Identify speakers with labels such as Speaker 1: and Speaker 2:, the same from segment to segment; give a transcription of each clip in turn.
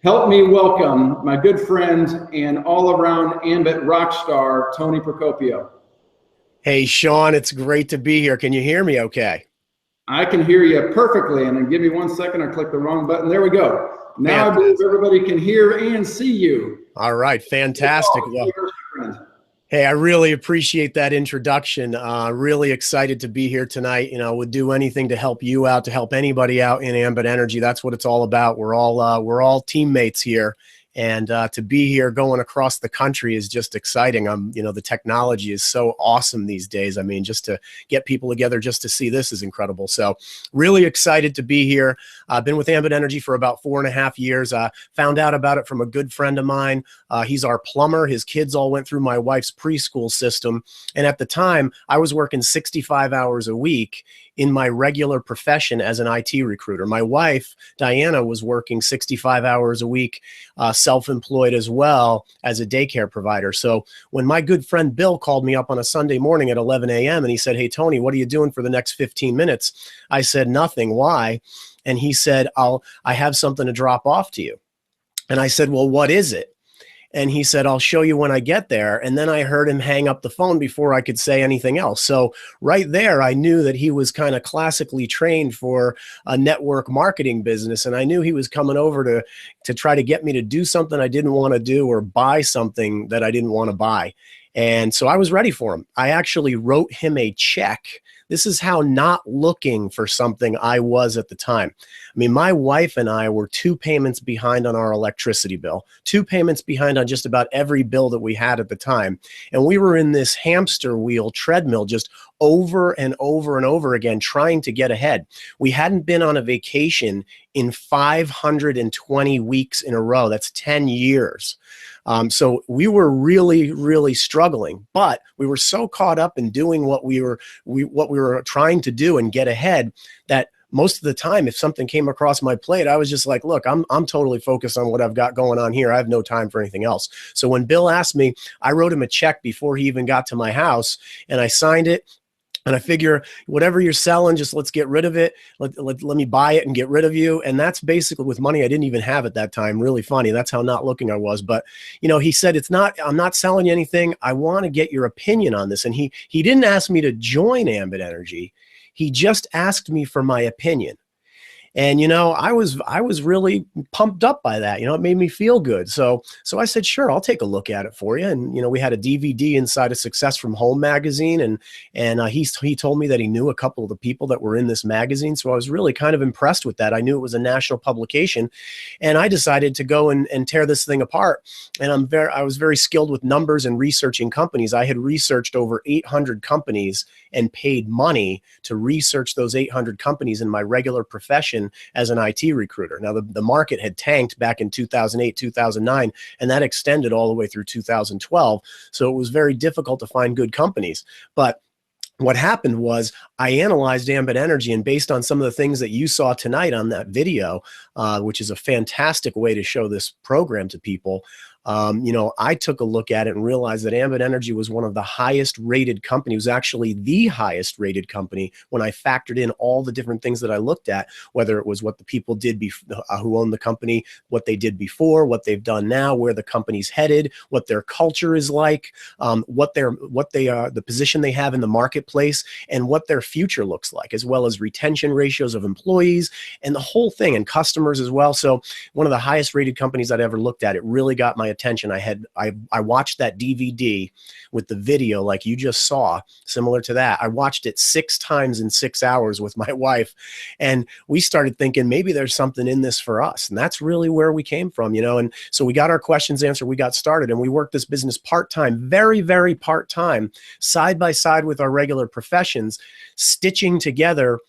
Speaker 1: Help me welcome my good friend and all-around Ambit rock star, Tony Procopio.
Speaker 2: Hey, Sean, it's great to be here. Can you hear me okay?
Speaker 1: I can hear you perfectly. And then give me 1 second. I clicked the wrong button. There we go. Now I believe everybody can hear and see you.
Speaker 2: All right, fantastic. Well, hey, I really appreciate that introduction. Really excited to be here tonight. You know, would do anything to help you out, to help anybody out in Ambit Energy. That's what it's all about. We're all teammates here. And to be here going across the country is just exciting. You know, the technology is so awesome these days. I mean, just to get people together just to see this is incredible. So really excited to be here. I've been with Ambit Energy for about 4.5 years. Found out about it from a good friend of mine. He's our plumber. His kids all went through my wife's preschool system. And at the time, I was working 65 hours a week in my regular profession as an IT recruiter. My wife, Diana, was working 65 hours a week, self-employed as well as a daycare provider. So when my good friend Bill called me up on a Sunday morning at 11 a.m. and he said, "Hey, Tony, what are you doing for the next 15 minutes? I said, "Nothing." Why? And he said, I have something to drop off to you. And I said, "Well, what is it?" And he said, "I'll show you when I get there." And then I heard him hang up the phone before I could say anything else. So right there, I knew that he was kind of classically trained for a network marketing business. And I knew he was coming over to try to get me to do something I didn't want to do or buy something that I didn't want to buy. And so I was ready for him. I actually wrote him a check. This is how not looking for something I was at the time. I mean, my wife and I were 2 payments behind on our electricity bill, 2 payments behind on just about every bill that we had at the time. And we were in this hamster wheel treadmill just over and over and over again, trying to get ahead. We hadn't been on a vacation in 520 weeks in a row. That's 10 years. So we were really, really struggling, but we were so caught up in doing what we were trying to do and get ahead that most of the time, if something came across my plate, I was just like, look, I'm totally focused on what I've got going on here. I have no time for anything else. So when Bill asked me, I wrote him a check before he even got to my house, and I signed it. And I figure whatever you're selling, just let's get rid of it. Let me buy it and get rid of you. And that's basically with money I didn't even have at that time. Really funny. That's how not looking I was. But, you know, he said, I'm not selling you anything. I want to get your opinion on this. And he didn't ask me to join Ambit Energy. He just asked me for my opinion. And, you know, I was really pumped up by that. You know, it made me feel good. So I said, sure, I'll take a look at it for you. And, you know, we had a DVD inside of Success from Home magazine. And he told me that he knew a couple of the people that were in this magazine. So I was really kind of impressed with that. I knew it was a national publication, and I decided to go and tear this thing apart. And I was very skilled with numbers and researching companies. I had researched over 800 companies and paid money to research those 800 companies in my regular profession as an IT recruiter. Now, the market had tanked back in 2008, 2009, and that extended all the way through 2012. So it was very difficult to find good companies. But what happened was I analyzed Ambit Energy, and based on some of the things that you saw tonight on that video, which is a fantastic way to show this program to people, you know, I took a look at it and realized that Ambit Energy was one of the highest rated companies. It was actually the highest rated company when I factored in all the different things that I looked at, whether it was what the people did who owned the company, what they did before, what they've done now, where the company's headed, what their culture is like, the position they have in the marketplace, and what their future looks like, as well as retention ratios of employees and the whole thing, and customers as well. So one of the highest rated companies I'd ever looked at. It really got my attention. I watched that DVD with the video like you just saw, similar to that. I watched it 6 times in 6 hours with my wife, and we started thinking maybe there's something in this for us. And that's really where we came from, you know. And so we got our questions answered, we got started, and we worked this business part-time, very, very part-time, side by side with our regular professions, stitching together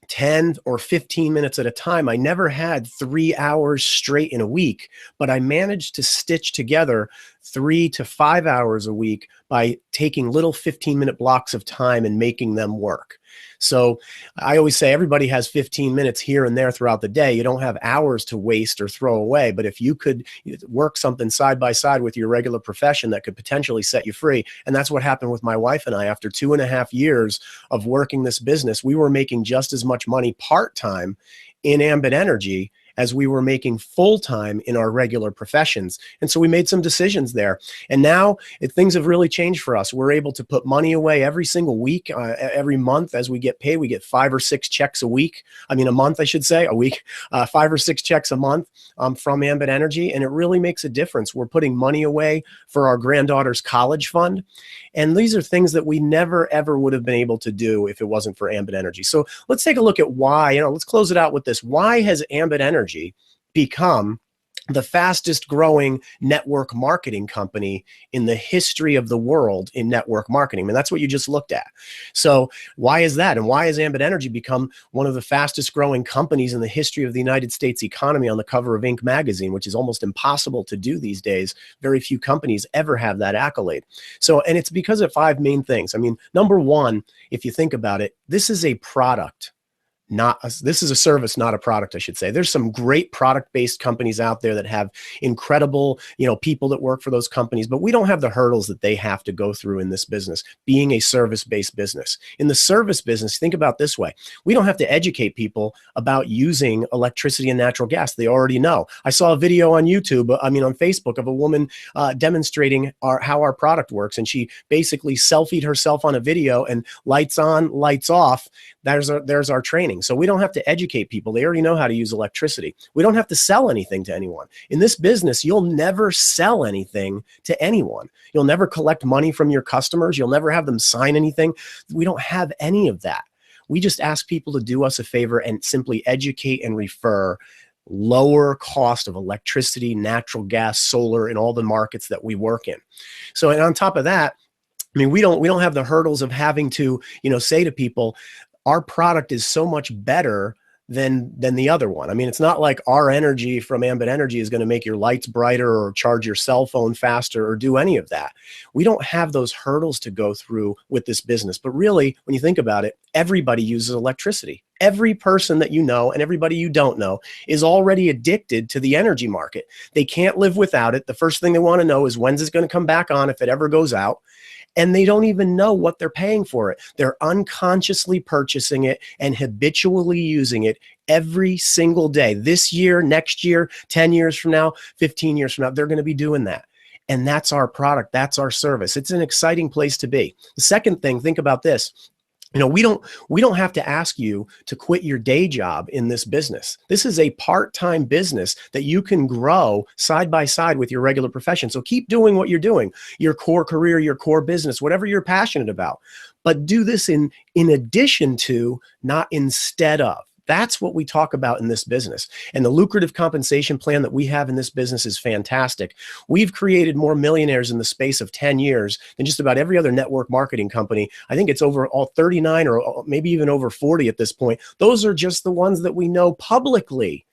Speaker 2: 10 or 15 minutes at a time. I never had 3 hours straight in a week, but I managed to stitch together 3 to 5 hours a week by taking little 15-minute blocks of time and making them work. So I always say everybody has 15 minutes here and there throughout the day. You don't have hours to waste or throw away. But if you could work something side by side with your regular profession that could potentially set you free. And that's what happened with my wife and I. After 2.5 years of working this business, we were making just as much money part-time in Ambit Energy as we were making full-time in our regular professions. And so we made some decisions there. And now things have really changed for us. We're able to put money away every single week, every month as we get paid. We get 5 or 6 checks a week. I mean, a month, I should say, a week, 5 or 6 checks a month from Ambit Energy. And it really makes a difference. We're putting money away for our granddaughter's college fund. And these are things that we never, ever would have been able to do if it wasn't for Ambit Energy. So let's take a look at why, let's close it out with this. Why has Ambit Energy become the fastest growing network marketing company in the history of the world in network marketing? I mean, that's what you just looked at. So why is that? And why has Ambit Energy become one of the fastest growing companies in the history of the United States economy on the cover of Inc. magazine, which is almost impossible to do these days? Very few companies ever have that accolade. So, and it's because of 5 main things. I mean, number one, if you think about it, this is a product. This is a service, not a product, I should say. There's some great product-based companies out there that have incredible, people that work for those companies, but we don't have the hurdles that they have to go through in this business, being a service-based business. In the service business, think about it this way. We don't have to educate people about using electricity and natural gas. They already know. I saw a video on YouTube, on Facebook, of a woman demonstrating how our product works, and she basically selfied herself on a video, and lights on, lights off. There's our training. So we don't have to educate people. They already know how to use electricity. We don't have to sell anything to anyone. In this business, you'll never sell anything to anyone. You'll never collect money from your customers. You'll never have them sign anything. We don't have any of that. We just ask people to do us a favor and simply educate and refer lower cost of electricity, natural gas, solar, in all the markets that we work in. So, and on top of that, I mean, we don't have the hurdles of having to, say to people, our product is so much better than the other one. I mean, it's not like our energy from Ambit Energy is going to make your lights brighter or charge your cell phone faster or do any of that. We don't have those hurdles to go through with this business. But really, when you think about it, everybody uses electricity. Every person that you know and everybody you don't know is already addicted to the energy market. They can't live without it. The first thing they want to know is, when's it going to come back on if it ever goes out? And they don't even know what they're paying for it. They're unconsciously purchasing it and habitually using it every single day. This year, next year, 10 years from now, 15 years from now, they're going to be doing that. And that's our product. That's our service. It's an exciting place to be. The second thing, think about this. We don't have to ask you to quit your day job in this business. This is a part-time business that you can grow side by side with your regular profession. So keep doing what you're doing, your core career, your core business, whatever you're passionate about, but do this in addition to, not instead of. That's what we talk about in this business. And the lucrative compensation plan that we have in this business is fantastic. We've created more millionaires in the space of 10 years than just about every other network marketing company. I think it's over all 39 or maybe even over 40 at this point. Those are just the ones that we know publicly.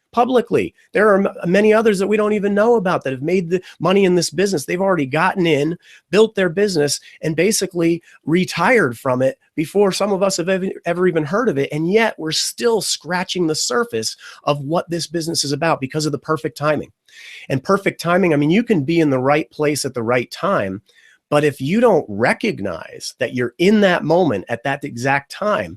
Speaker 2: There are many others that we don't even know about that have made the money in this business. They've already gotten in, built their business, and basically retired from it before some of us have ever even heard of it. And yet we're still scratching the surface of what this business is about because of the perfect timing. And perfect timing, I mean, you can be in the right place at the right time, but if you don't recognize that you're in that moment at that exact time,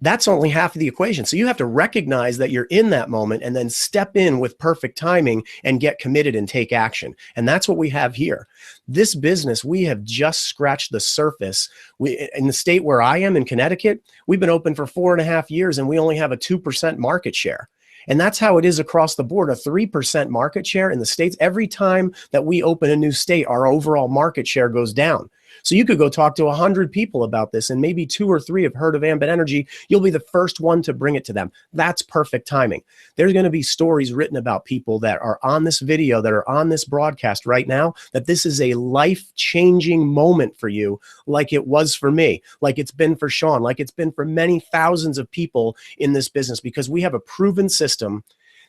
Speaker 2: that's only half of the equation. So you have to recognize that you're in that moment and then step in with perfect timing and get committed and take action. And that's what we have here. This business, we have just scratched the surface. In the state where I am, in Connecticut, we've been open for 4.5 years and we only have a 2% market share. And that's how it is across the board, a 3% market share in the states. Every time that we open a new state, our overall market share goes down. So you could go talk to 100 people about this, and maybe 2 or 3 have heard of Ambit Energy. You'll be the first one to bring it to them. That's perfect timing. There's going to be stories written about people that are on this video, that are on this broadcast right now, that this is a life-changing moment for you, like it was for me, like it's been for Sean, like it's been for many thousands of people in this business, because we have a proven system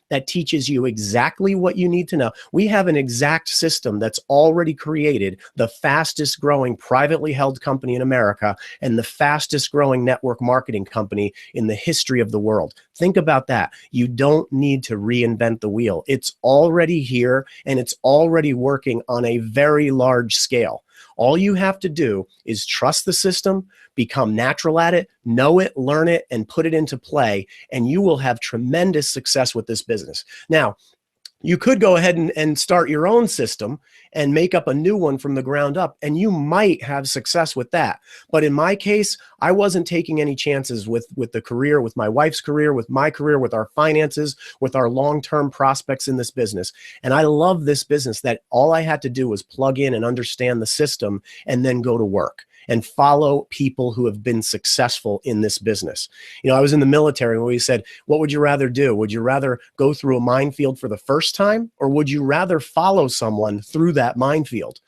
Speaker 2: that teaches you exactly what you need to know. We have an exact system that's already created the fastest growing privately held company in America and the fastest growing network marketing company in the history of the world. Think about that. You don't need to reinvent the wheel. It's already here and it's already working on a very large scale. All you have to do is trust the system, become natural at it, know it, learn it, and put it into play, and you will have tremendous success with this business. Now, you could go ahead and start your own system and make up a new one from the ground up, and you might have success with that. But in my case, I wasn't taking any chances with the career, with my wife's career, with my career, with our finances, with our long-term prospects in this business. And I love this business that all I had to do was plug in and understand the system and then go to work and follow people who have been successful in this business. You know, I was in the military where we said, what would you rather do? Would you rather go through a minefield for the first time, or would you rather follow someone through that minefield?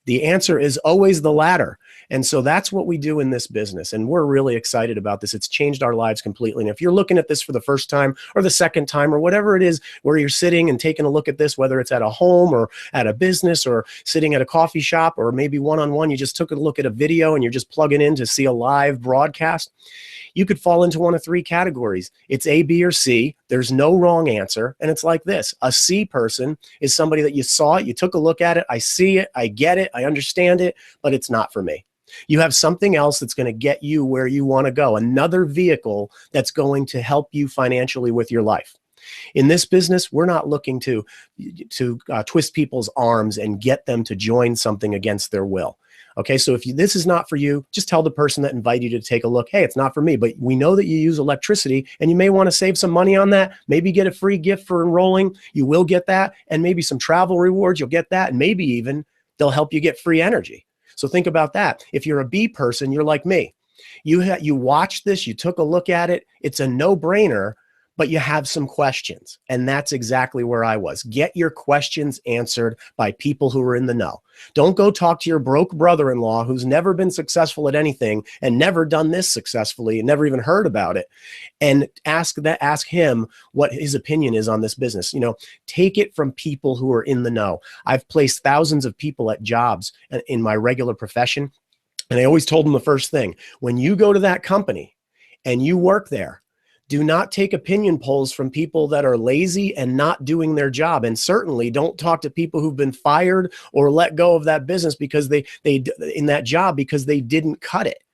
Speaker 2: The answer is always the latter. And so that's what we do in this business. And we're really excited about this. It's changed our lives completely. And if you're looking at this for the first time or the second time or whatever it is, where you're sitting and taking a look at this, whether it's at a home or at a business or sitting at a coffee shop or maybe one-on-one, you just took a look at a video and you're just plugging in to see a live broadcast, you could fall into one of three categories. It's A, B, or C. There's no wrong answer. And it's like this. A C person is somebody that you saw it, you took a look at it, I see it, I get it, I understand it, but it's not for me. You have something else that's going to get you where you want to go, another vehicle that's going to help you financially with your life. In this business, we're not looking to twist people's arms and get them to join something against their will. Okay, so if this is not for you, just tell the person that invited you to take a look, hey, it's not for me, but we know that you use electricity and you may want to save some money on that, maybe get a free gift for enrolling, you will get that, and maybe some travel rewards, you'll get that, and maybe even they'll help you get free energy. So think about that. If you're a B person, you're like me. You watched this, you took a look at it, it's a no-brainer, but you have some questions. And that's exactly where I was. Get your questions answered by people who are in the know. Don't go talk to your broke brother-in-law who's never been successful at anything and never done this successfully and never even heard about it, and ask him what his opinion is on this business. You know, take it from people who are in the know. I've placed thousands of people at jobs in my regular profession, and I always told them the first thing, when you go to that company and you work there, do not take opinion polls from people that are lazy and not doing their job. And certainly don't talk to people who've been fired or let go of that business because they in that job because they didn't cut it.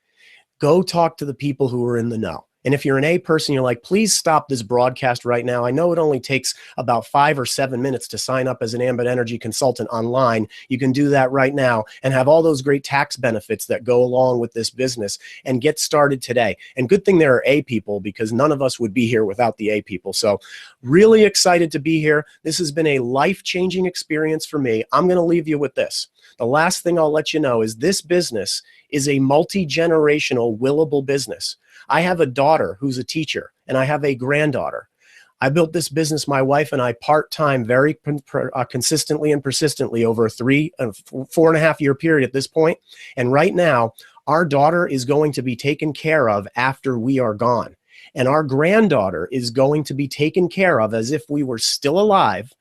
Speaker 2: Go talk to the people who are in the know. And if you're an A person, you're like, please stop this broadcast right now. I know it only takes about 5 or 7 minutes to sign up as an Ambit Energy Consultant online. You can do that right now and have all those great tax benefits that go along with this business and get started today. And good thing there are A people, because none of us would be here without the A people. So really excited to be here. This has been a life-changing experience for me. I'm going to leave you with this. The last thing I'll let you know is this business is a multi-generational willable business. I have a daughter who's a teacher, and I have a granddaughter. I built this business, my wife and I, part-time, very consistently and persistently over a 4.5 year period at this point. And right now, our daughter is going to be taken care of after we are gone. And our granddaughter is going to be taken care of as if we were still alive,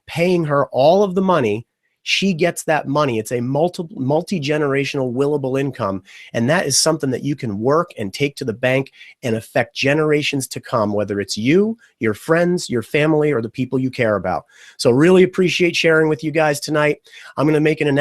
Speaker 2: paying her all of the money. She gets that money. It's a multi-generational willable income. And that is something that you can work and take to the bank and affect generations to come, whether it's you, your friends, your family, or the people you care about. So really appreciate sharing with you guys tonight. I'm going to make an announcement.